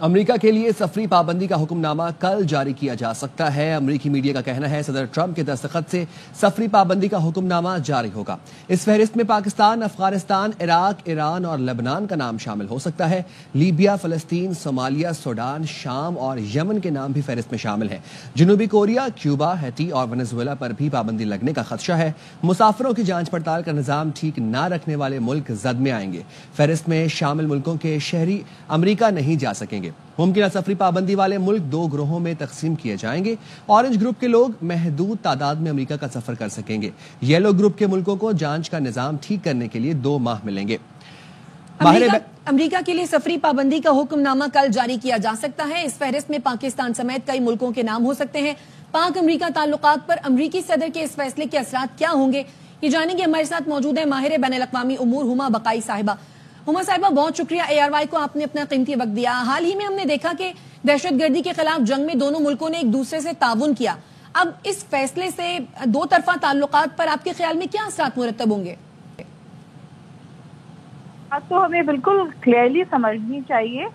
امریکہ کے لیے سفری پابندی کا حکم نامہ کل جاری کیا جا سکتا ہے۔ امریکی میڈیا کا کہنا ہے صدر ٹرمپ کے دستخط سے سفری پابندی کا حکم نامہ جاری ہوگا۔ اس فہرست میں پاکستان، افغانستان، عراق، ایران اور لبنان کا نام شامل ہو سکتا ہے۔ لیبیا، فلسطین، صومالیہ، سوڈان، شام اور یمن کے نام بھی فہرست میں شامل ہیں۔ جنوبی کوریا، کیوبا، ہیٹی اور ونیزویلا پر بھی پابندی لگنے کا خدشہ ہے۔ مسافروں کی جانچ پڑتال کا نظام ٹھیک نہ رکھنے والے ملک زد میں آئیں گے۔ فہرست میں شامل ملکوں کے شہری امریکہ نہیں جا سکیں گے۔ ممکنہ سفری پابندی والے ملک 2 گروہوں میں تقسیم کیے جائیں گے۔ اورنج گروپ کے لوگ محدود تعداد میں امریکہ کا سفر کر سکیں گے۔ یلو گروپ کے ملکوں کو جانچ کا نظام ٹھیک کرنے کے لیے 2 ماہ ملیں گے۔ امریکہ کے لیے سفری پابندی کا حکم نامہ کل جاری کیا جا سکتا ہے۔ اس فہرست میں پاکستان سمیت کئی ملکوں کے نام ہو سکتے ہیں۔ پاک امریکہ تعلقات پر امریکی صدر کے اس فیصلے کے اثرات کیا ہوں گے، یہ جانیں گے۔ ہمارے ساتھ موجود ہیں ماہر بین الاقوامی امور ہما بقائی صاحبہ۔ ہما صاحبہ، بہت شکریہ ARY کو آپ نے اپنا قیمتی وقت دیا۔ حال ہی میں ہم نے دیکھا کہ دہشت گردی کے خلاف جنگ میں دونوں ملکوں نے ایک دوسرے سے تعاون کیا۔ اب اس فیصلے سے 2 طرفہ تعلقات پر آپ کے خیال میں کیا اثرات مرتب ہوں گے؟ تو ہمیں بالکل کلیئرلی سمجھنی چاہیے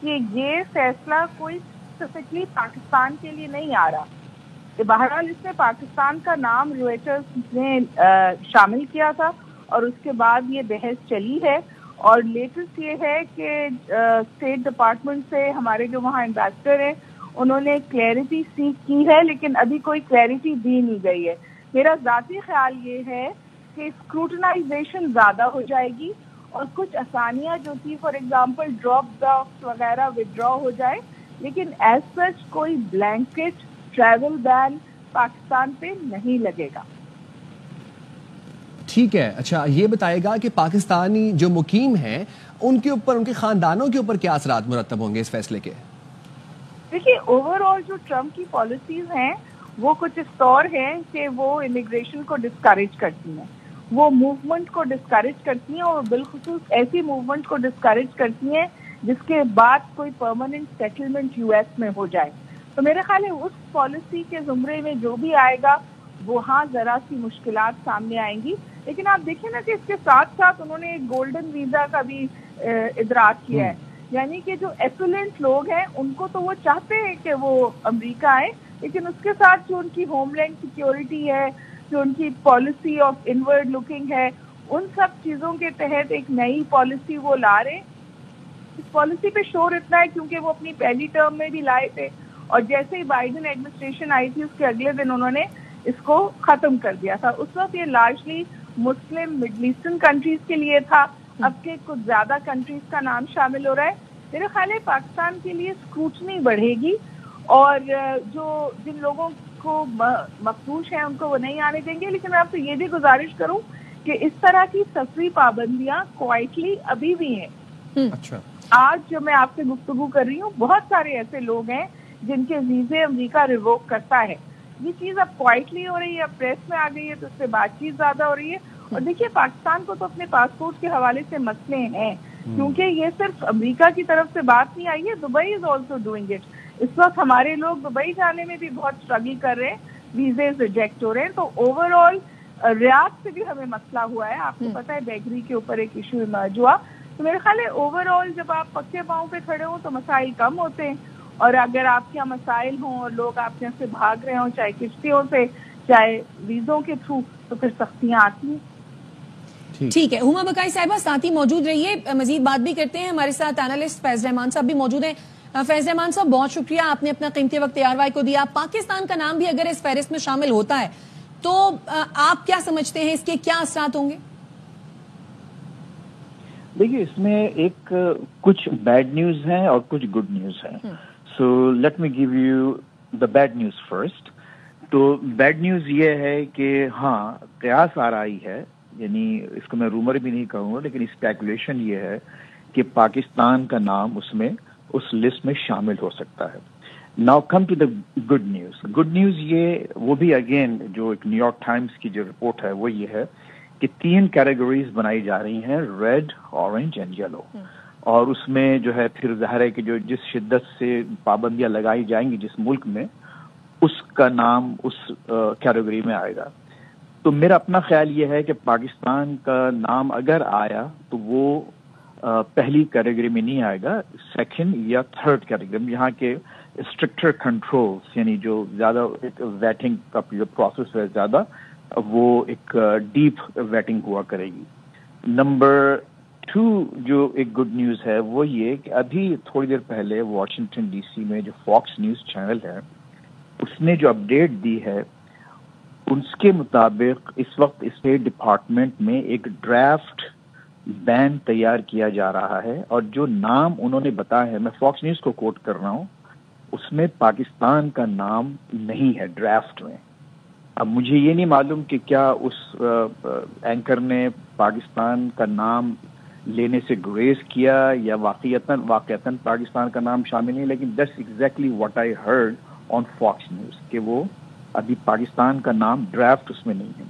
کہ یہ فیصلہ کوئی اسپیسیفکلی پاکستان کے لیے نہیں آ رہا۔ بہرحال اس میں پاکستان کا نام رویٹرز نے شامل کیا تھا اور اس کے بعد یہ بحث چلی ہے، اور لیٹسٹ یہ ہے کہ اسٹیٹ ڈپارٹمنٹ سے ہمارے جو وہاں ایمبیسڈر ہیں انہوں نے کلیئرٹی سیکھ کی ہے، لیکن ابھی کوئی کلیئرٹی دی نہیں گئی ہے۔ میرا ذاتی خیال یہ ہے کہ اسکروٹنائزیشن زیادہ ہو جائے گی اور کچھ آسانیاں جو تھی، فار ایگزامپل ڈراپ باکس وغیرہ ودرا ہو جائے، لیکن ایز سچ کوئی بلینکٹ ٹریول بین پاکستان پہ نہیں لگے گا۔ ٹھیک ہے، اچھا یہ بتائے گا کہ پاکستانی جو مقیم ہیں ان کے اوپر، ان کے خاندانوں کے اوپر کیا اثرات مرتب ہوں گے اس فیصلے کے؟ دیکھیے، اوور آل جو ٹرمپ کی پالیسیز ہیں وہ کچھ اس طور ہیں کہ وہ امیگریشن کو ڈسکریج کرتی ہیں، وہ موومنٹ کو ڈسکریج کرتی ہیں، اور بالخصوص ایسی موومنٹ کو ڈسکریج کرتی ہیں جس کے بعد کوئی پرماننٹ سیٹلمنٹ US میں ہو جائے۔ تو میرے خیال ہے اس پالیسی کے زمرے میں جو بھی آئے گا وہاں ذرا سی مشکلات سامنے آئیں گی۔ لیکن آپ دیکھیں نا کہ اس کے ساتھ ساتھ انہوں نے ایک گولڈن ویزا کا بھی ادراک کیا ہے، یعنی کہ جو ایفلینٹ لوگ ہیں ان کو تو وہ چاہتے ہیں کہ وہ امریکہ آئیں، لیکن اس کے ساتھ جو ان کی ہوم لینڈ سیکیورٹی ہے، جو ان کی پالیسی آف انورڈ لکنگ ہے، ان سب چیزوں کے تحت ایک نئی پالیسی وہ لا رہے ہیں۔ اس پالیسی پہ شور اتنا ہے کیونکہ وہ اپنی پہلی ٹرم میں بھی لائے تھے، اور جیسے ہی بائیڈن ایڈمنسٹریشن آئی تھی اس کے اگلے دن انہوں نے اس کو ختم کر دیا تھا۔ اس وقت یہ لارجلی مسلم مڈل ایسٹرن کنٹریز کے لیے تھا، اب کے کچھ زیادہ کنٹریز کا نام شامل ہو رہا ہے۔ میرے خیال ہے پاکستان کے لیے اسکروٹنی بڑھے گی، اور جو جن لوگوں کو مخدوش ہیں ان کو وہ نہیں آنے دیں گے۔ لیکن میں آپ سے یہ بھی گزارش کروں کہ اس طرح کی سفری پابندیاں کوائٹلی ابھی بھی ہیں۔ اچھا، آج جو میں آپ سے گفتگو کر رہی ہوں، بہت سارے ایسے لوگ ہیں جن کے ویزے امریکہ ریووک کرتا ہے۔ یہ چیز اب کوائٹلی ہو رہی ہے، اب پریس میں آ گئی ہے، تو اس سے بات چیت زیادہ ہو رہی ہے۔ اور دیکھیے، پاکستان کو تو اپنے پاسپورٹ کے حوالے سے مسئلے ہیں، کیونکہ یہ صرف امریکہ کی طرف سے بات نہیں آئی ہے، Dubai is also doing it. اس وقت ہمارے لوگ دبئی جانے میں بھی بہت اسٹرگل کر رہے ہیں، ویزے ریجیکٹ ہو رہے ہیں۔ تو اوور آل ریاض سے بھی ہمیں مسئلہ ہوا ہے، آپ کو پتہ ہے بیگری کے اوپر ایک ایشو ایمرج ہوا۔ تو میرے خیال ہے اوور آل جب آپ پکے پاؤں پہ کھڑے ہوں تو مسائل کم ہوتے ہیں، اور اگر آپ کے یہاں مسائل ہوں اور لوگ آپ کے یہاں سے بھاگ رہے ہوں، چاہے کشتیوں سے چاہے ویزوں کے تھرو، تو پھر سختیاں آتی ہیں۔ ٹھیک ہے، ہما بقائی صاحبہ ساتھ ہی موجود رہیے، مزید بات بھی کرتے ہیں۔ ہمارے ساتھ اینالسٹ فیض رحمان صاحب بھی موجود ہیں۔ فیض رحمان صاحب، بہت شکریہ، آپ نے اپنا قیمتی وقت ARY کو دیا۔ پاکستان کا نام بھی اگر اس فہرست میں شامل ہوتا ہے تو آپ کیا سمجھتے ہیں، اس کے کیا اثرات ہوں گے؟ دیکھیے، اس میں ایک کچھ بیڈ نیوز ہیں اور کچھ گڈ نیوز ہیں۔ So let me give you the bad news first. تو بیڈ نیوز یہ ہے کہ ہاں، قیاس آ رہی ہے، یعنی اس کو میں رومر بھی نہیں کہوں گا، لیکن اسپیکولیشن یہ ہے کہ پاکستان کا نام اس لسٹ میں شامل ہو سکتا ہے۔ Now come to the good news. Good news یہ وہ بھی اگین جو ایک نیو یارک ٹائمز کی جو رپورٹ ہے وہ یہ ہے کہ 3 کیٹیگریز بنائی جا رہی ہیں، ریڈ، اورنج اینڈ یلو، اور اس میں جو ہے پھر ظاہر ہے کہ جو جس شدت سے پابندیاں لگائی جائیں گی جس ملک میں، اس کا نام اس کیٹیگری میں آئے گا۔ تو میرا اپنا خیال یہ ہے کہ پاکستان کا نام اگر آیا تو وہ پہلی کیٹیگری میں نہیں آئے گا، سیکنڈ یا تھرڈ کیٹیگری میں، یہاں کے اسٹرکچر کنٹرولز یعنی جو زیادہ ایک ویٹنگ کا جو پروسیس ہے زیادہ وہ ایک ڈیپ ویٹنگ ہوا کرے گی. نمبر 2 جو ایک گڈ نیوز ہے وہ یہ کہ ابھی تھوڑی دیر پہلے واشنگٹن ڈی سی میں جو فاکس نیوز چینل ہے اس نے جو اپڈیٹ دی ہے اس کے مطابق اس وقت اسٹیٹ ڈپارٹمنٹ میں ایک ڈرافٹ بین تیار کیا جا رہا ہے، اور جو نام انہوں نے بتایا ہے، میں فاکس نیوز کو کوٹ کر رہا ہوں، اس میں پاکستان کا نام نہیں ہے ڈرافٹ میں. اب مجھے یہ نہیں معلوم کہ کیا اس اینکر نے پاکستان کا نام لینے سے گریز کیا یا واقعتاً پاکستان کا نام شامل نہیں، لیکن that's exactly what I heard on Fox news کہ وہ ابھی پاکستان کا نام ڈرافٹ اس میں نہیں ہے.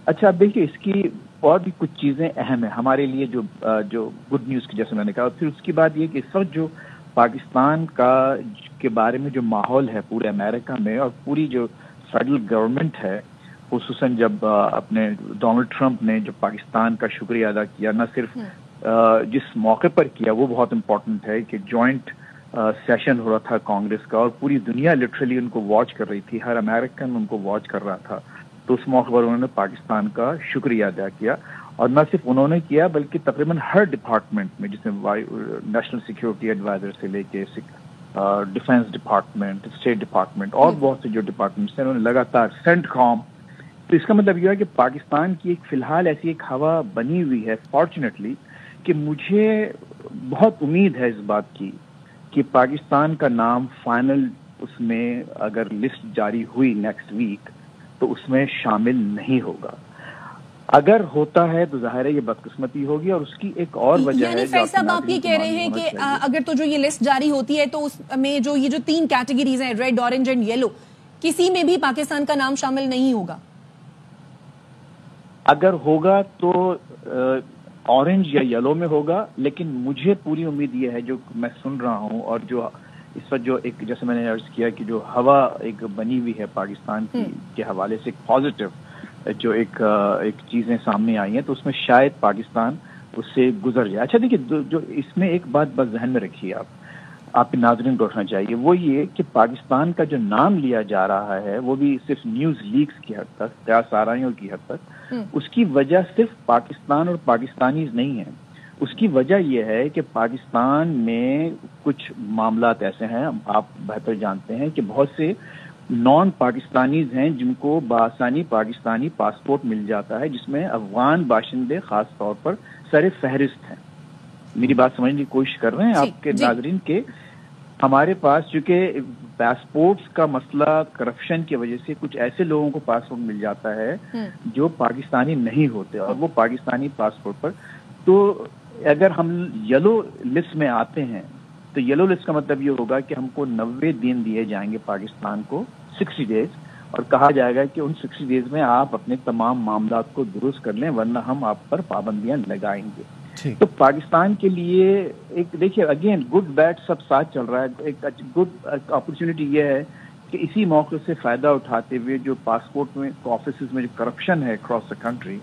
اچھا اب دیکھیے اس کی اور بھی کچھ چیزیں اہم ہیں ہمارے لیے جو گڈ نیوز کی جیسے میں نے کہا. پھر اس کی بات یہ کہ اس وقت جو پاکستان کے بارے میں جو ماحول ہے پورے امریکہ میں اور پوری جو فیڈرل گورنمنٹ ہے، خصوصاً جب اپنے ڈونلڈ ٹرمپ نے جو پاکستان کا شکریہ ادا کیا، نہ صرف جس موقع پر کیا وہ بہت امپورٹنٹ ہے کہ جوائنٹ سیشن ہو رہا تھا کانگریس کا اور پوری دنیا لٹرلی ان کو واچ کر رہی تھی، ہر امریکن ان کو واچ کر رہا تھا، تو اس موقع پر انہوں نے پاکستان کا شکریہ ادا کیا. اور نہ صرف انہوں نے کیا بلکہ تقریباً ہر ڈپارٹمنٹ میں، جس میں نیشنل سیکیورٹی ایڈوائزر سے لے کے ڈیفنس ڈپارٹمنٹ، اسٹیٹ ڈپارٹمنٹ اور بہت سے جو ڈپارٹمنٹس ہیں، انہوں نے لگاتار سینٹ کام. تو اس کا مطلب یہ ہے کہ پاکستان کی ایک فی الحال ایسی ایک ہوا بنی ہوئی ہے فارچونیٹلی کہ مجھے بہت امید ہے اس بات کی کہ پاکستان کا نام فائنل اس میں اگر لسٹ جاری ہوئی نیکسٹ ویک تو اس میں شامل نہیں ہوگا. اگر ہوتا ہے تو ظاہر ہے یہ بدقسمتی ہوگی، اور اس کی ایک اور وجہ ہے. یعنی فیض صاحب آپ یہ کہہ رہے ہیں کہ اگر تو جو یہ لسٹ جاری ہوتی ہے تو اس میں جو یہ جو 3 کیٹیگریز ہیں ریڈ، اورنج اینڈ یلو، کسی میں بھی پاکستان کا نام شامل نہیں ہوگا؟ اگر ہوگا تو اورنج یا یلو میں ہوگا، لیکن مجھے پوری امید یہ ہے جو میں سن رہا ہوں اور جو اس وقت جو ایک جیسے میں نے عرض کیا کہ جو ہوا ایک بنی ہوئی ہے پاکستان کی کے حوالے سے ایک پازیٹیو جو ایک چیزیں سامنے آئی ہیں، تو اس میں شاید پاکستان اس سے گزر جائے. اچھا دیکھیے جو اس میں ایک بات بس ذہن میں رکھیے آپ کے ناظرین کو رکھنا چاہیے، وہ یہ کہ پاکستان کا جو نام لیا جا رہا ہے وہ بھی صرف نیوز لیکس کی حد تک، قیاس آرائیوں کی حد تک، اس کی وجہ صرف پاکستان اور پاکستانیز نہیں ہیں. اس کی وجہ یہ ہے کہ پاکستان میں کچھ معاملات ایسے ہیں، آپ بہتر جانتے ہیں کہ بہت سے نان پاکستانیز ہیں جن کو بآسانی پاکستانی پاسپورٹ مل جاتا ہے، جس میں افغان باشندے خاص طور پر سر فہرست ہیں. میری بات سمجھنے کی کوشش کر رہے ہیں آپ کے ناظرین کے ہمارے پاس چونکہ پاسپورٹس کا مسئلہ کرپشن کی وجہ سے کچھ ایسے لوگوں کو پاسپورٹ مل جاتا ہے جو پاکستانی نہیں ہوتے اور وہ پاکستانی پاسپورٹ پر. تو اگر ہم یلو لسٹ میں آتے ہیں تو یلو لسٹ کا مطلب یہ ہوگا کہ ہم کو 90 دن دیے جائیں گے پاکستان کو، 60 ڈیز، اور کہا جائے گا کہ ان 60 ڈیز میں آپ اپنے تمام معاملات کو درست کر لیں ورنہ ہم آپ پر پابندیاں لگائیں گے. تو پاکستان کے لیے ایک دیکھیے اگین گڈ بیڈ سب ساتھ چل رہا ہے. ایک گڈ اپرچونٹی یہ ہے کہ اسی موقع سے فائدہ اٹھاتے ہوئے جو پاسپورٹ میں آفیسز میں جو کرپشن ہے اکراس دا کنٹری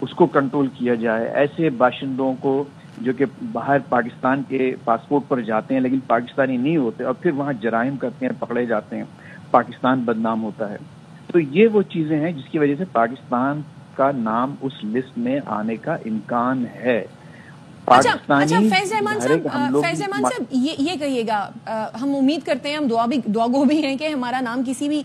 اس کو کنٹرول کیا جائے. ایسے باشندوں کو جو کہ باہر پاکستان کے پاسپورٹ پر جاتے ہیں لیکن پاکستانی نہیں ہوتے اور پھر وہاں جرائم کرتے ہیں، پکڑے جاتے ہیں، پاکستان بدنام ہوتا ہے. تو یہ وہ چیزیں ہیں جس کی وجہ سے پاکستان کا نام اس لسٹ میں آنے کا امکان ہے. اچھا فیض رحمان صاحب یہ کہیے گا، ہم امید کرتے ہیں، ہم دعا گو بھی ہیں کہ ہمارا نام کسی بھی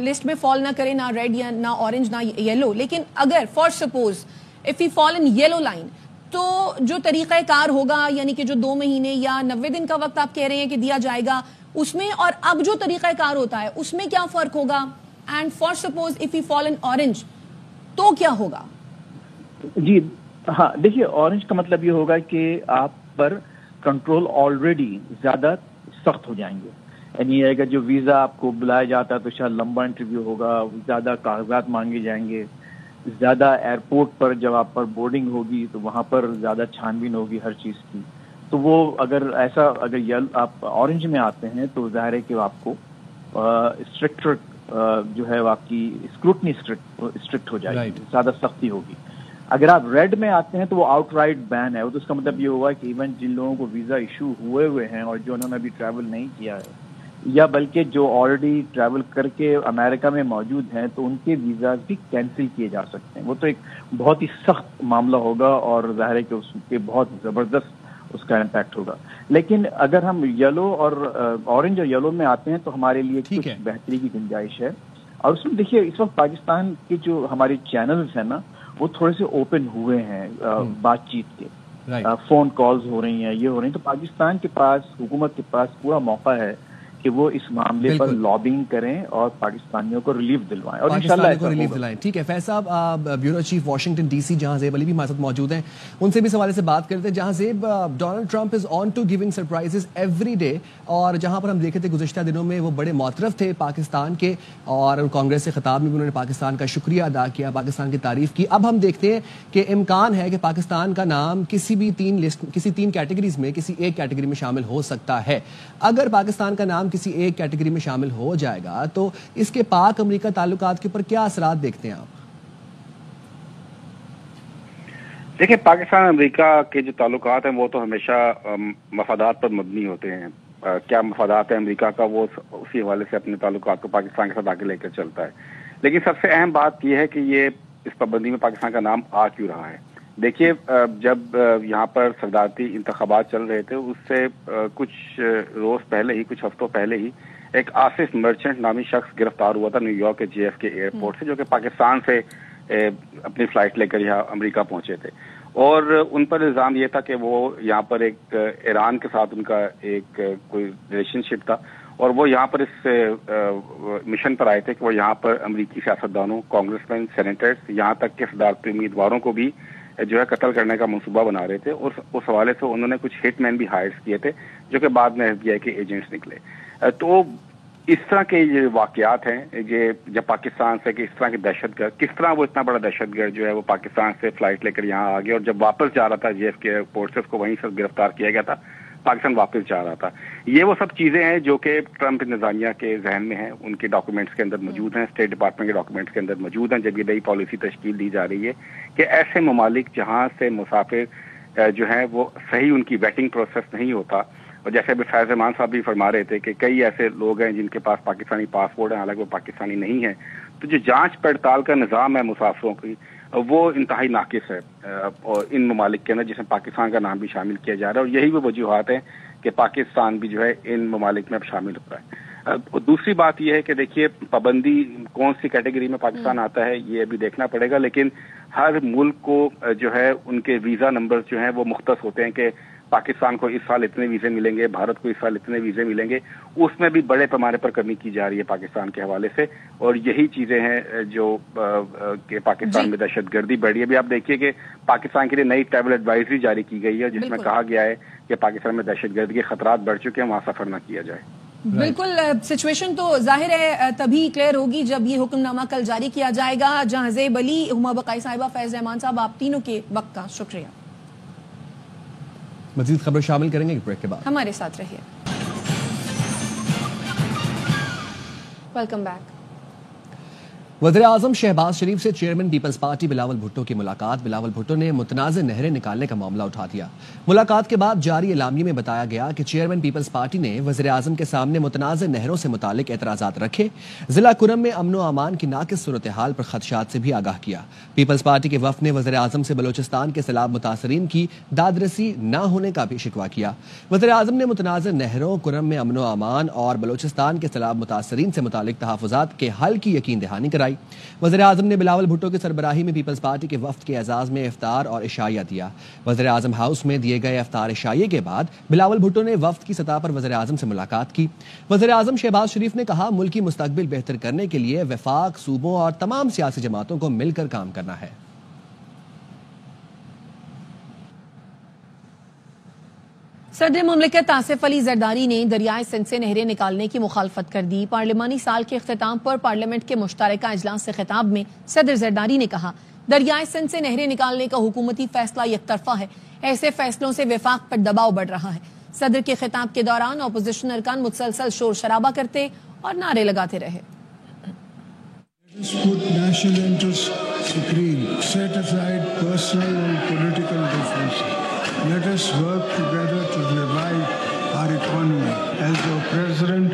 لسٹ میں فال نہ کرے، نہ ریڈ یا نہ اورنج نہ یلو، لیکن اگر for suppose if we fall in yellow line تو جو طریقہ کار ہوگا، یعنی کہ جو 2 مہینے یا 90 دن کا وقت آپ کہہ رہے ہیں کہ دیا جائے گا، اس میں اور اب جو طریقہ کار ہوتا ہے اس میں کیا فرق ہوگا؟ And for suppose if we fall in orange تو کیا ہوگا؟ جی ہاں دیکھیے، اورنج کا مطلب یہ ہوگا کہ آپ پر کنٹرول آلریڈی زیادہ سخت ہو جائیں گے. یعنی اگر جو ویزا آپ کو بلایا جاتا ہے تو شاید لمبا انٹرویو ہوگا، زیادہ کاغذات مانگے جائیں گے، زیادہ ایئرپورٹ پر جب آپ پر بورڈنگ ہوگی تو وہاں پر زیادہ چھان بین ہوگی ہر چیز کی. تو وہ اگر آپ اورنج میں آتے ہیں تو ظاہر ہے کہ آپ کو اسٹرکٹر جو ہے آپ کی اسکروٹنی اسٹرکٹ ہو جائے گی، زیادہ سختی ہوگی. اگر آپ ریڈ میں آتے ہیں تو وہ آؤٹ رائٹ بین ہے. تو اس کا مطلب یہ ہوا کہ ایون جن لوگوں کو ویزا ایشو ہوئے ہیں اور جو انہوں نے ابھی ٹریول نہیں کیا ہے یا بلکہ جو آلریڈی ٹریول کر کے امریکہ میں موجود ہیں تو ان کے ویزاز بھی کینسل کیے جا سکتے ہیں. وہ تو ایک بہت ہی سخت معاملہ ہوگا اور ظاہر ہے کہ اس کے بہت زبردست اس کا امپیکٹ ہوگا. لیکن اگر ہم یلو اور اورنج اور یلو میں آتے ہیں تو ہمارے لیے کچھ بہتری کی گنجائش ہے. اور اس میں دیکھیے اس وقت پاکستان کے جو ہمارے چینلز ہیں نا وہ تھوڑے سے اوپن ہوئے ہیں بات چیت کے. فون کالز ہو رہی ہیں, یہ ہو رہی ہیں, تو پاکستان کے پاس, حکومت کے پاس پورا موقع ہے کہ وہ اس معاملے پر لابنگ کریں اور پاکستانیوں کو ریلیف دلوائیں اور انشاءاللہ کو ریلیف دلائیں. ٹھیک ہے فیض صاحب, bureau chief Washington D C Jahanzeb زیب علی بھی ہمارے ساتھ موجود ہیں, ان سے بھی اس حوالے سے بات کرتے ہیں. جہاں زیب, Donald Trump is on to giving surprises every day, اور جہاں پر ہم دیکھے تھے گزشتہ دنوں میں وہ بڑے معترف تھے پاکستان کے, اور کانگریس سے خطاب میں بھی انہوں نے پاکستان کا شکریہ ادا کیا, پاکستان کی تعریف کی. اب ہم دیکھتے ہیں کہ امکان ہے کہ پاکستان کا نام کسی بھی تین کیٹیگریز میں کسی ایک کیٹیگری میں شامل ہو سکتا ہے. اگر پاکستان کا نام کسی ایک کیٹیگری میں شامل ہو جائے گا تو اس کے پاک امریکہ تعلقات کے اوپر کیا اثرات دیکھتے ہیں آپ؟ دیکھیں, پاکستان امریکہ کے جو تعلقات ہیں وہ تو ہمیشہ مفادات پر مبنی ہوتے ہیں. کیا مفادات ہے امریکہ کا, وہ اسی حوالے سے اپنے تعلقات کو پاکستان کے ساتھ آگے لے کر چلتا ہے. لیکن سب سے اہم بات یہ ہے کہ یہ اس پابندی میں پاکستان کا نام آ کیوں رہا ہے. دیکھیے, جب یہاں پر صدارتی انتخابات چل رہے تھے اس سے کچھ روز پہلے ہی, کچھ ہفتوں پہلے ہی ایک آصف مرچنٹ نامی شخص گرفتار ہوا تھا نیو یارک کے JFK ایئرپورٹ سے, جو کہ پاکستان سے اپنی فلائٹ لے کر یہاں امریکہ پہنچے تھے. اور ان پر الزام یہ تھا کہ وہ یہاں پر ایک ایران کے ساتھ ان کا ایک کوئی ریلیشن شپ تھا, اور وہ یہاں پر اس مشن پر آئے تھے کہ وہ یہاں پر امریکی سیاستدانوں, کانگریس مین, سینیٹرز, یہاں تک کہ صدارتی امیدواروں کو بھی جو ہے قتل کرنے کا منصوبہ بنا رہے تھے. اور اس حوالے سے انہوں نے کچھ ہٹ مین بھی ہائر کیے تھے جو کہ بعد میں FBI کے ایجنٹس نکلے. تو اس طرح کے یہ واقعات ہیں یہ جب پاکستان سے کہ اس طرح کے دہشت گرد, کس طرح وہ اتنا بڑا دہشت گرد جو ہے وہ پاکستان سے فلائٹ لے کر یہاں آ گیا, اور جب واپس جا رہا تھا JFK ایئرپورٹ سے اس کو وہیں سے گرفتار کیا گیا تھا, پاکستان واپس جا رہا تھا. یہ وہ سب چیزیں ہیں جو کہ ٹرمپ انتظامیہ کے ذہن میں ہیں, ان کے ڈاکومنٹس کے اندر موجود ہیں, اسٹیٹ ڈپارٹمنٹ کے ڈاکومنٹس کے اندر موجود ہیں. جب یہ نئی پالیسی تشکیل دی جا رہی ہے کہ ایسے ممالک جہاں سے مسافر جو ہیں وہ صحیح ان کی ویٹنگ پروسیس نہیں ہوتا, اور جیسے ابھی فیض امان صاحب بھی فرما رہے تھے کہ کئی ایسے لوگ ہیں جن کے پاس پاکستانی پاسپورٹ ہیں حالانکہ وہ پاکستانی نہیں ہیں, تو جو جانچ پڑتال کا نظام ہے مسافروں کی وہ انتہائی ناقص ہے اور ان ممالک کے اندر جس میں پاکستان کا نام بھی شامل کیا جا رہا ہے. اور یہی وہ وجوہات ہیں کہ پاکستان بھی جو ہے ان ممالک میں اب شامل ہو رہا ہے. دوسری بات یہ ہے کہ دیکھیے پابندی کون سی کیٹیگری میں پاکستان آتا ہے یہ ابھی دیکھنا پڑے گا, لیکن ہر ملک کو جو ہے ان کے ویزا نمبر جو ہیں وہ مختص ہوتے ہیں کہ پاکستان کو اس سال اتنے ویزے ملیں گے, بھارت کو اس سال اتنے ویزے ملیں گے. اس میں بھی بڑے پیمانے پر کمی کی جا رہی ہے پاکستان کے حوالے سے, اور یہی چیزیں ہیں جو کہ پاکستان میں دہشت گردی بڑھ رہی ہے. ابھی آپ دیکھیے کہ پاکستان کے لیے نئی ٹریول ایڈوائزری جاری کی گئی ہے جس میں کہا گیا ہے کہ پاکستان میں دہشت گردی کے خطرات بڑھ چکے ہیں, وہاں سفر نہ کیا جائے. بالکل, سچویشن تو ظاہر ہے تبھی کلیئر ہوگی جب یہ حکم نامہ کل جاری کیا جائے گا. جہاں زیب علی, ہما بقائی صاحبہ, فیض امان صاحب, آپ تینوں کے وقت کا شکریہ. مزید خبر شامل کریں گے ایک بریک کے بعد, ہمارے ساتھ رہیے. Welcome back. وزیر اعظم شہباز شریف سے چیئرمین پیپلز پارٹی بلاول بھٹو کی ملاقات. بلاول بھٹو نے متنازع نہریں نکالنے کا معاملہ اٹھا دیا. ملاقات کے بعد جاری اعلامیے میں بتایا گیا کہ چیئرمین پیپلز پارٹی نے وزیر اعظم کے سامنے متنازع نہروں سے متعلق اعتراضات رکھے. ضلع کرم میں امن و امان کی ناقص صورتحال پر خدشات سے بھی آگاہ کیا. پیپلز پارٹی کے وفد نے وزیر اعظم سے بلوچستان کے سیلاب متاثرین کی دادرسی نہ ہونے کا بھی شکوہ کیا. وزیر اعظم نے متنازع نہروں, کرم میں امن و امان اور بلوچستان کے سیلاب متاثرین سے متعلق تحفظات کے حل کی یقین دہانی کرائی. وزیر اعظم نے بلاول بھٹو کی سربراہی میں پیپلز پارٹی کے وفد کے اعزاز میں افطار اور عشائیہ دیا. وزیر اعظم ہاؤس میں دیے گئے افطار عشائیے کے بعد بلاول بھٹو نے وفد کی سطح پر وزیر اعظم سے ملاقات کی. وزیر اعظم شہباز شریف نے کہا, ملکی مستقبل بہتر کرنے کے لیے وفاق, صوبوں اور تمام سیاسی جماعتوں کو مل کر کام کرنا ہے. صدر مملکت آصف علی زرداری نے دریائے سندھ سے نہریں نکالنے کی مخالفت کر دی. پارلیمانی سال کے اختتام پر پارلیمنٹ کے مشترکہ اجلاس سے خطاب میں صدر زرداری نے کہا, دریائے سندھ سے نہریں نکالنے کا حکومتی فیصلہ یک طرفہ ہے. ایسے فیصلوں سے وفاق پر دباؤ بڑھ رہا ہے. صدر کے خطاب کے دوران اپوزیشن ارکان مسلسل شور شرابہ کرتے اور نعرے لگاتے رہے. supreme. Set aside personal and political differences. Let us work together to revive our economy. As the President,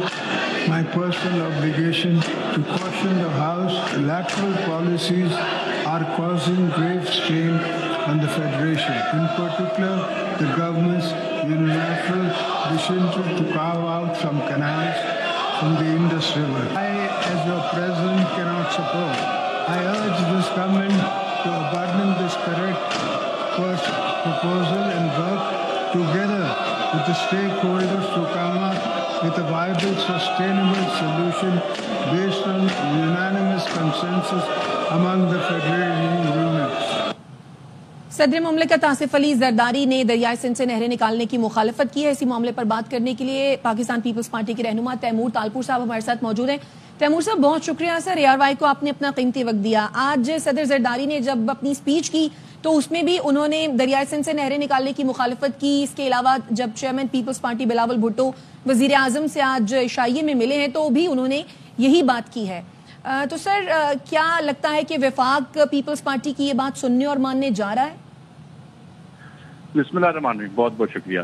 my personal obligation to caution the House, lateral policies are causing grave strain on the Federation. In particular, the government's unilateral decision to carve out some canals from the Indus River. I, as your President, cannot support. I urge this government to abandon this correct proposal and work together with the stakeholders to come up with a viable, sustainable solution based on unanimous consensus among the federating units. صدر مملکت آصف علی زرداری نے دریائے سندھ سے نہریں نکالنے کی مخالفت کی ہے. اسی معاملے پر بات کرنے کے لیے پاکستان پیپلز پارٹی کے رہنما تیمور تالپور صاحب ہمارے ساتھ موجود ہیں. تیمور صاحب بہت شکریہ سر, اے آر وائی کو آپ نے اپنا قیمتی وقت دیا. آج صدر زرداری نے جب اپنی سپیچ کی تو اس میں بھی انہوں نے دریائے سندھ سے نہریں نکالنے کی مخالفت کی. اس کے علاوہ جب چیئرمین پیپلز پارٹی بلاول بھٹو وزیر اعظم سے آج عشائیے میں ملے ہیں تو بھی انہوں نے یہی بات کی ہے. تو سر کیا لگتا ہے کہ وفاق پیپلز پارٹی کی یہ بات سننے اور ماننے جا رہا ہے؟ بسم اللہ الرحمن الرحیم, بہت بہت شکریہ.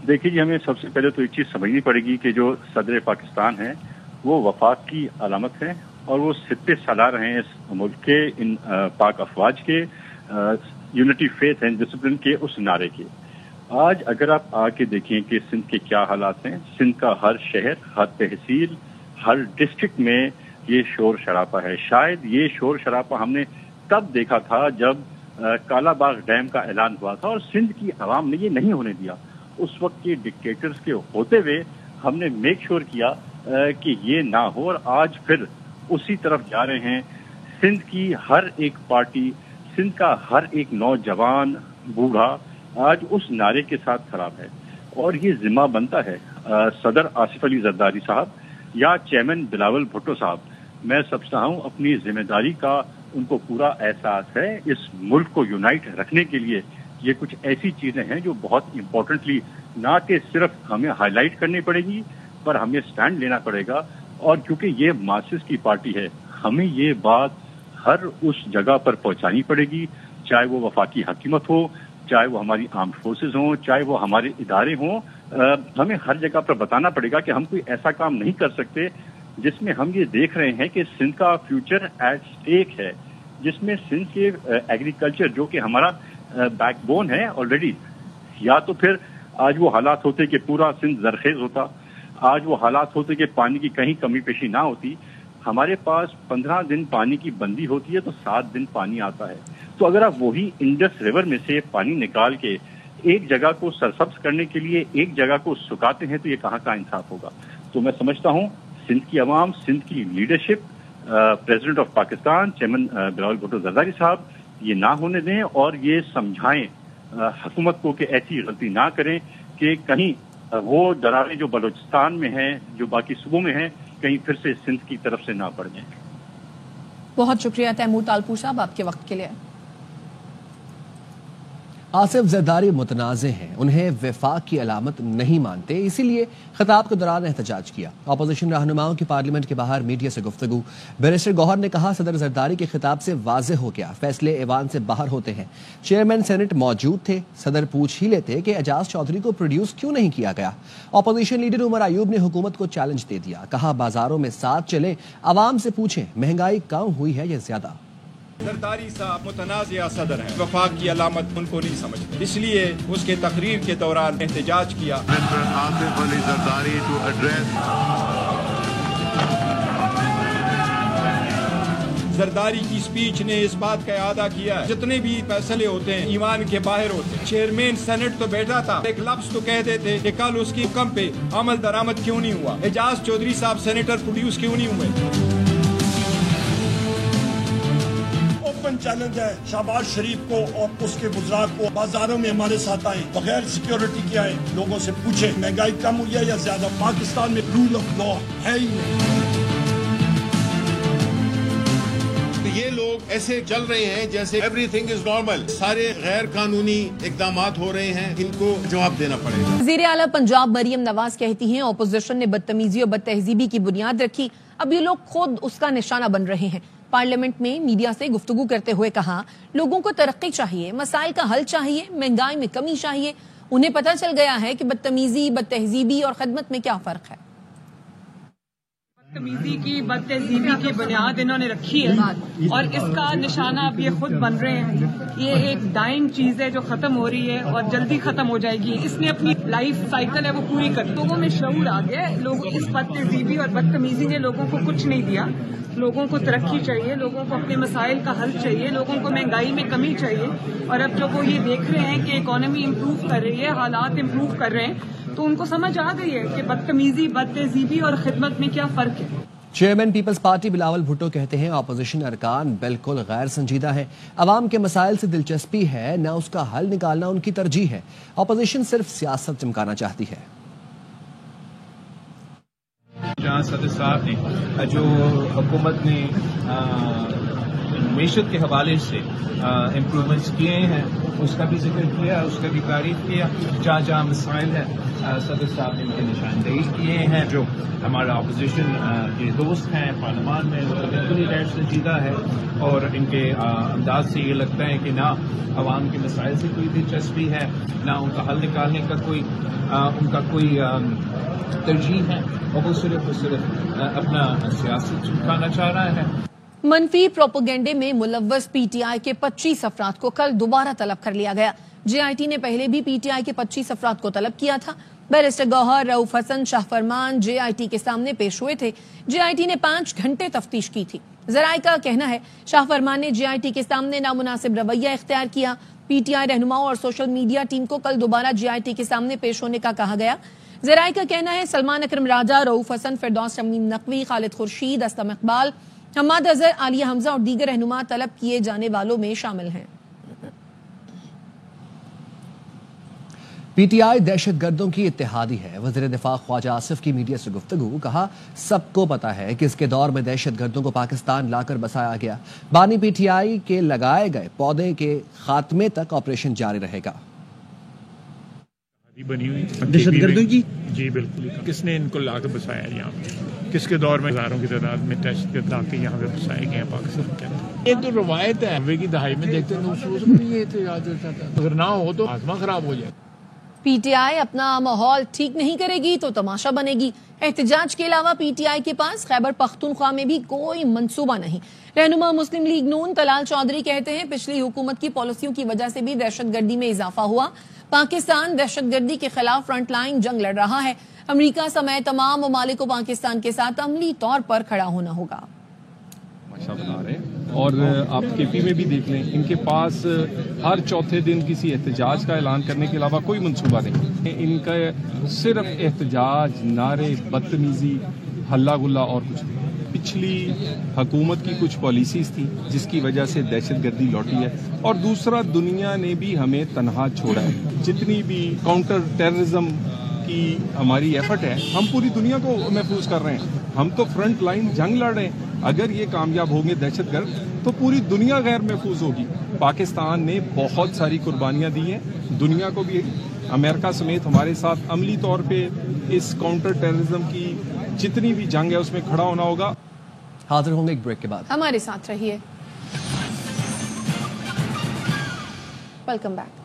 دیکھیے جی, ہمیں سب سے پہلے تو ایک چیز سمجھنی پڑے گی کہ جو صدر پاکستان ہے وہ وفاق کی علامت ہے اور وہ ستے سالار ہیں اس ملک کے, ان پاک افواج کے, یونٹی فیتھ اینڈ ڈسپلن کے اس نعرے کے. آج اگر آپ آ کے دیکھیں کہ سندھ کے کیا حالات ہیں, سندھ کا ہر شہر, ہر تحصیل, ہر ڈسٹرکٹ میں یہ شور شرابہ ہے. شاید یہ شور شرابہ ہم نے تب دیکھا تھا جب کالا باغ ڈیم کا اعلان ہوا تھا اور سندھ کی عوام نے یہ نہیں ہونے دیا. اس وقت کے ڈکٹیٹرز کے ہوتے ہوئے ہم نے میک شور کیا کہ یہ نہ ہو, اور آج پھر اسی طرف جا رہے ہیں. سندھ کی ہر ایک پارٹی, سندھ کا ہر ایک نوجوان بوڑھا آج اس نعرے کے ساتھ کھڑا ہے, اور یہ ذمہ بنتا ہے صدر آصف علی زرداری صاحب یا چیئرمین بلاول بھٹو صاحب. میں سمجھتا ہوں اپنی ذمہ داری کا ان کو پورا احساس ہے. اس ملک کو یونائٹ رکھنے کے لیے یہ کچھ ایسی چیزیں ہیں جو بہت امپورٹنٹلی نہ کہ صرف ہمیں ہائی لائٹ کرنی پڑے گی, پر ہمیں سٹینڈ لینا پڑے گا. اور کیونکہ یہ ماسز کی پارٹی ہے, ہمیں یہ بات ہر اس جگہ پر پہنچانی پڑے گی, چاہے وہ وفاقی حکومت ہو, چاہے وہ ہماری آرمڈ فورسز ہوں, چاہے وہ ہمارے ادارے ہوں. ہمیں ہر جگہ پر بتانا پڑے گا کہ ہم کوئی ایسا کام نہیں کر سکتے جس میں ہم یہ دیکھ رہے ہیں کہ سندھ کا فیوچر ایٹ اسٹیک ہے, جس میں سندھ کے ایگریکلچر جو کہ ہمارا بیک بون ہے آلریڈی, یا تو پھر آج وہ حالات ہوتے کہ پورا سندھ زرخیز ہوتا, آج وہ حالات ہوتے کہ پانی کی کہیں کمی پیشی نہ ہوتی. ہمارے پاس 15 دن پانی کی بندی ہوتی ہے تو 7 دن پانی آتا ہے. تو اگر آپ وہی انڈس ریور میں سے پانی نکال کے ایک جگہ کو سرسبز کرنے کے لیے ایک جگہ کو سکھاتے ہیں تو یہ کہاں کا انصاف ہوگا. تو میں سمجھتا ہوں سندھ کی عوام, سندھ کی leadership, president of Pakistan chairman Bilawal Bhutto Zardari صاحب یہ نہ ہونے دیں اور یہ سمجھائیں حکومت کو کہ ایسی غلطی نہ کریں کہ کہیں وہ دراریں جو بلوچستان میں ہیں, جو باقی صوبوں میں ہیں, کہیں پھر سے سندھ کی طرف سے نہ پڑ جائیں. بہت شکریہ تیمور تالپور صاحب آپ کے وقت کے لیے. آصف زرداری متنازع ہیں, انہیں وفاق کی علامت نہیں مانتے, اسی لیے خطاب کے دوران احتجاج کیا. اپوزیشن رہنماؤں کی پارلیمنٹ کے باہر میڈیا سے گفتگو. بیرسٹر گوہر نے کہا صدر زرداری کے خطاب سے واضح ہو گیا فیصلے ایوان سے باہر ہوتے ہیں. چیئرمین سینٹ موجود تھے, صدر پوچھ ہی لیتے کہ اعجاز چودھری کو پروڈیوس کیوں نہیں کیا گیا. اپوزیشن لیڈر عمر ایوب نے حکومت کو چیلنج دے دیا, کہا بازاروں میں ساتھ چلیں, عوام سے پوچھیں مہنگائی کم ہوئی ہے یا زیادہ. زرداری صاحب متنازع صدر ہیں, وفاق کی علامت ان کو نہیں سمجھتے, اس لیے اس کے تقریر کے دوران احتجاج کیا. Asif Ali Zardari to address. زرداری کی سپیچ نے اس بات کا اعادہ کیا ہے جتنے بھی فیصلے ہوتے ہیں ایمان کے باہر ہوتے ہیں. چیئرمین سینٹ تو بیٹھا تھا, ایک لفظ تو کہہ دیتے کہ کل اس کی حکم پہ عمل درآمد کیوں نہیں ہوا, اعجاز چودھری صاحب سینیٹر پروڈیوس کیوں نہیں ہوئے. چیلنج ہے شہباز شریف کو اور اس کے وزراء کو بازاروں میں ہمارے ساتھ آئیں, بغیر سیکیورٹی کے آئیں, لوگوں سے پوچھیں مہنگائی کم ہوئی ہے یا زیادہ. پاکستان میں رول آف لا ہے ہی نہیں. یہ لوگ ایسے چل رہے ہیں جیسے ایوری تھنگ از نارمل, سارے غیر قانونی اقدامات ہو رہے ہیں, ان کو جواب دینا پڑے گا. وزیر اعلیٰ پنجاب مریم نواز کہتی ہیں اپوزیشن نے بدتمیزی اور بد تہذیبی کی بنیاد رکھی, اب یہ لوگ خود اس کا نشانہ بن رہے ہیں. پارلیمنٹ میں میڈیا سے گفتگو کرتے ہوئے کہا، لوگوں کو ترقی چاہیے، مسائل کا حل چاہیے، مہنگائی میں کمی چاہیے. انہیں پتہ چل گیا ہے کہ بدتمیزی، بد تہذیبی اور خدمت میں کیا فرق ہے. بدتمیزی کی، بد تہذیبی کی بنیاد انہوں نے رکھی ہے اور اس کا نشانہ اب یہ خود بن رہے ہیں. یہ ایک ڈائنگ چیز ہے جو ختم ہو رہی ہے اور جلدی ختم ہو جائے گی. اس نے اپنی لائف سائیکل ہے وہ پوری کر. لوگوں میں شعور آ گیا. لوگ اس بد تہذیبی اور بدتمیزی نے لوگوں کو کچھ نہیں دیا. لوگوں کو ترقی چاہیے، لوگوں کو اپنے مسائل کا حل چاہیے، لوگوں کو مہنگائی میں کمی چاہیے. اور اب جب وہ یہ دیکھ رہے ہیں کہ اکانومی امپروو کر رہی ہے، حالات امپروو کر رہے ہیں، تو ان کو سمجھ آ گئی ہے کہ بدتمیزی، بد تہذیبی اور خدمت میں کیا فرق ہے. چیئرمین پیپلز پارٹی بلاول بھٹو کہتے ہیں اپوزیشن ارکان بالکل غیر سنجیدہ ہیں. عوام کے مسائل سے دلچسپی ہے نہ اس کا حل نکالنا ان کی ترجیح ہے. اپوزیشن صرف سیاست چمکانا چاہتی ہے. جہاں صدر صاحب نے جو حکومت نے معیشت کے حوالے سے امپرومنٹس کیے ہیں اس کا بھی ذکر کیا، اس کا بھی تعریف کیا. جہاں جہاں مسائل ہیں صدر صاحب نے ان کی نشاندہی کیے ہیں. جو ہمارا اپوزیشن کے دوست ہیں پارلیمان میں وہ بالکل ہی غیر سنجیدہ ہے اور ان کے انداز سے یہ لگتا ہے کہ نہ عوام کے مسائل سے کوئی دلچسپی ہے، نہ ان کا حل نکالنے کا ان کا کوئی ترجیح ہے، اور وہ صرف اپنا سیاست چمکانا چاہ رہا ہے. منفی پروپیگنڈے میں ملوث پی ٹی آئی کے 25 افراد کو کل دوبارہ طلب کر لیا گیا. جے آئی ٹی نے پہلے بھی پی ٹی آئی کے 25 افراد کو طلب کیا تھا. بیرسٹر گوہر، رؤف حسن، شاہ فرمان جے آئی ٹی کے سامنے پیش ہوئے تھے. جے آئی ٹی نے 5 گھنٹے تفتیش کی تھی. ذرائع کا کہنا ہے شاہ فرمان نے جے آئی ٹی کے سامنے نامناسب رویہ اختیار کیا. پی ٹی آئی رہنماؤں اور سوشل میڈیا ٹیم کو کل دوبارہ جے آئی ٹی کے سامنے پیش ہونے کا کہا گیا. ذرائع کا کہنا ہے سلمان اکرم راجہ، رؤف حسن، فردوس شمیم نقوی، خالد خورشید، اسلم اقبال، حماد اظہر، عالیہ حمزہ اور دیگر رہنما طلب کیے جانے والوں میں شامل ہیں. پی ٹی آئی دہشت گردوں کی اتحادی ہے. وزیر دفاع خواجہ آصف کی میڈیا سے گفتگو، کہا سب کو پتا ہے کہ اس کے دور میں دہشت گردوں کو پاکستان لا کر بسایا گیا. بانی پی ٹی آئی کے لگائے گئے پودے کے خاتمے تک آپریشن جاری رہے گا. بنی ہوئی دہشت گردوں کی جی بالکل. کس نے ان کو لا کر بسایا یہاں پہ؟ کس کے دور میں ہزاروں کی تعداد میں دہشت گرد آ کے یہاں پہ بسائے گئے ہیں پاکستان کے اندر؟ یہ تو روایت ہے. 90 کی دہائی میں دیکھتے ہیں یہ احتجاج ہوتا تھا. اگر نہ ہو تو آزما خراب ہو جائے. پی ٹی آئی اپنا ماحول ٹھیک نہیں کرے گی تو تماشا بنے گی. احتجاج کے علاوہ پی ٹی آئی کے پاس خیبر پختونخوا میں بھی کوئی منصوبہ نہیں. رہنما مسلم لیگ نون طلال چودھری کہتے ہیں پچھلی حکومت کی پالیسیوں کی وجہ سے بھی دہشت گردی میں اضافہ ہوا. پاکستان دہشت گردی کے خلاف فرنٹ لائن جنگ لڑ رہا ہے. امریکہ سمیت تمام ممالک کو پاکستان کے ساتھ عملی طور پر کھڑا ہونا ہوگا. بنا رہے ہیں اور آپ کے پی میں بھی دیکھ لیں ان کے پاس ہر چوتھے دن کسی احتجاج کا اعلان کرنے کے علاوہ کوئی منصوبہ نہیں. ان کا صرف احتجاج، نعرے، بدتمیزی، ہلا گلا اور کچھ نہیں. پچھلی حکومت کی کچھ پالیسیز تھی جس کی وجہ سے دہشت گردی لوٹی ہے، اور دوسرا دنیا نے بھی ہمیں تنہا چھوڑا ہے. جتنی بھی کاؤنٹر ٹیررزم کی ہماری ایفرٹ ہے ہم پوری دنیا کو محفوظ کر رہے ہیں. ہم تو فرنٹ لائن جنگ لڑ رہے ہیں. اگر یہ کامیاب ہوں گے دہشت گرد تو پوری دنیا غیر محفوظ ہوگی. پاکستان نے بہت ساری قربانیاں دی ہیں. دنیا کو بھی، امریکہ سمیت ہمارے ساتھ عملی طور پہ اس کاؤنٹر ٹیررزم کی جتنی بھی جنگ ہے اس میں کھڑا ہونا ہوگا. حاضر ہوں گے ایک بریک کے بعد. ہمارے ساتھ رہیے. Welcome back.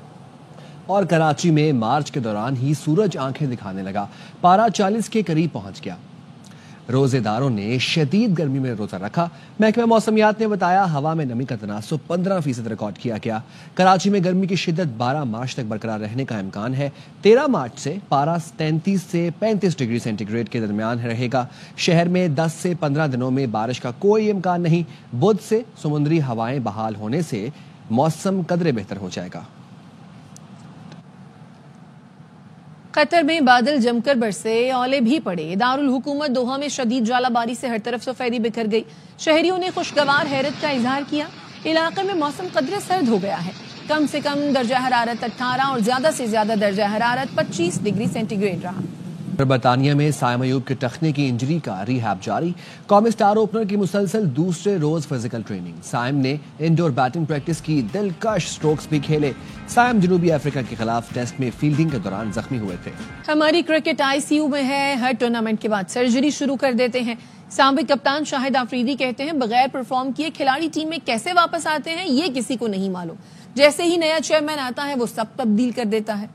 اور کراچی میں مارچ کے دوران ہی سورج آنکھیں دکھانے لگا. پارا 40 کے قریب پہنچ گیا. روزے داروں نے شدید گرمی میں روزہ رکھا. محکمہ موسمیات نے بتایا ہوا میں نمی کا تناسب 15% ریکارڈ کیا گیا. کراچی میں گرمی کی شدت 12 مارچ تک برقرار رہنے کا امکان ہے. 13 مارچ سے پارا 33 سے 35 ڈگری سینٹی گریڈ کے درمیان رہے گا. شہر میں 10 سے 15 دنوں میں بارش کا کوئی امکان نہیں. بدھ سے سمندری ہوائیں بحال ہونے سے موسم قدرے بہتر ہو جائے گا. قطر میں بادل جم کر برسے، اولے بھی پڑے. دارالحکومت دوحہ میں شدید ژالہ باری سے ہر طرف سفیدی بکھر گئی. شہریوں نے خوشگوار حیرت کا اظہار کیا. علاقے میں موسم قدرے سرد ہو گیا ہے. کم سے کم درجہ حرارت 18 اور زیادہ سے زیادہ درجہ حرارت 25 ڈگری سینٹی گریڈ رہا. برطانیہ میں سائم ایوب کے ٹخنے کی انجری کا ریہیب جاری. قومی سٹار اوپنر کی مسلسل دوسرے روز فزیکل ٹریننگ. سائم نے انڈور بیٹنگ پریکٹس کی, دلکش سٹروکس بھی کھیلے. سائم جنوبی افریقہ کے خلاف ٹیسٹ میں فیلڈنگ کے دوران زخمی ہوئے تھے. ہماری کرکٹ ICU میں ہے, ہر ٹورنامنٹ کے بعد سرجری شروع کر دیتے ہیں. سابق کپتان شاہد آفریدی کہتے ہیں بغیر پرفارم کیے کھلاڑی ٹیم میں کیسے واپس آتے ہیں یہ کسی کو نہیں معلوم. جیسے ہی نیا چیئرمین آتا ہے وہ سب تبدیل کر دیتا ہے.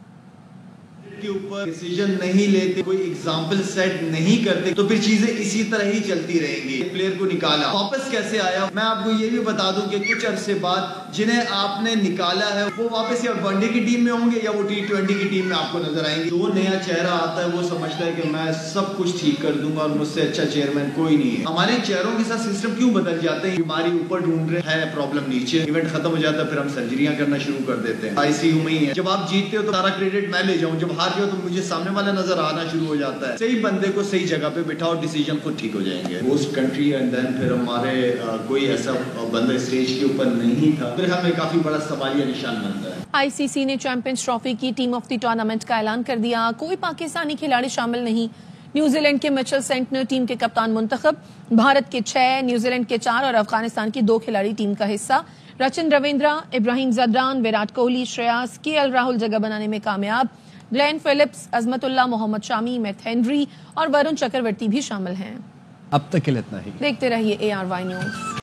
کے اوپر ڈیسیژن نہیں لیتے, کوئی ایگزامپل سیٹ نہیں کرتے تو پھر چیزیں اسی طرح ہی چلتی رہیں گی. پلیئر کو نکالا, واپس کیسے آیا, میں آپ کو یہ بھی بتا دوں کہ کچھ عرصے بعد جنہیں آپ نے نکالا ہے وہ واپس یا ون ڈے کی ٹیم میں ہوں گے یا وہ T20 کی ٹیم میں آپ کو نظر آئیں گے. جو نیا چہرہ آتا ہے وہ سمجھتا ہے کہ میں سب کچھ ٹھیک کر دوں گا اور مجھ سے اچھا چیئرمین کوئی نہیں ہے. ہمارے چہروں کے ساتھ سسٹم کیوں بدل جاتے ہیں, بیماری اوپر ڈھونڈ رہے ہیں, پرابلم نیچے, ایونٹ ختم ہو جاتا ہے پھر ہم سرجریاں کرنا شروع کر دیتے ہیں. ICU میں ہی ہے. جب آپ جیتتے ہو تو سارا کریڈٹ میں لے جاؤں, جب ہار جاؤ تو مجھے سامنے والا نظر آنا شروع ہو جاتا ہے. صحیح بندے کو صحیح جگہ پہ بٹھاؤ, ڈیسیژن خود ٹھیک ہو جائیں گے. ہوسٹ کنٹری اینڈ دین پھر ہمارے کوئی ایسا بندہ اسٹیج کے اوپر نہیں تھا, پھر ہمیں کافی بڑا سوالیہ نشان بنتا ہے. ICC نے چیمپئنز ٹرافی کی ٹیم آف دی ٹورنامنٹ کا اعلان کر دیا. کوئی پاکستانی کھلاڑی شامل نہیں. نیوزی لینڈ کے مچل سینٹنر ٹیم کے کپتان منتخب, بھارت کے 6, نیوزی لینڈ کے 4 اور افغانستان کی 2 کھلاڑی ٹیم کا حصہ. رچن رویندرا, ابراہیم زدران, وراٹ کوہلی, شریاس, KL راہل جگہ بنانے میں کامیاب. گلین فلپس, عظمت اللہ, محمد شامی, میتھ ہنری اور ورن چکرورتی بھی شامل ہیں. اب تک کے لیے اتنا ہی. دیکھتے رہیے ARY نیوز.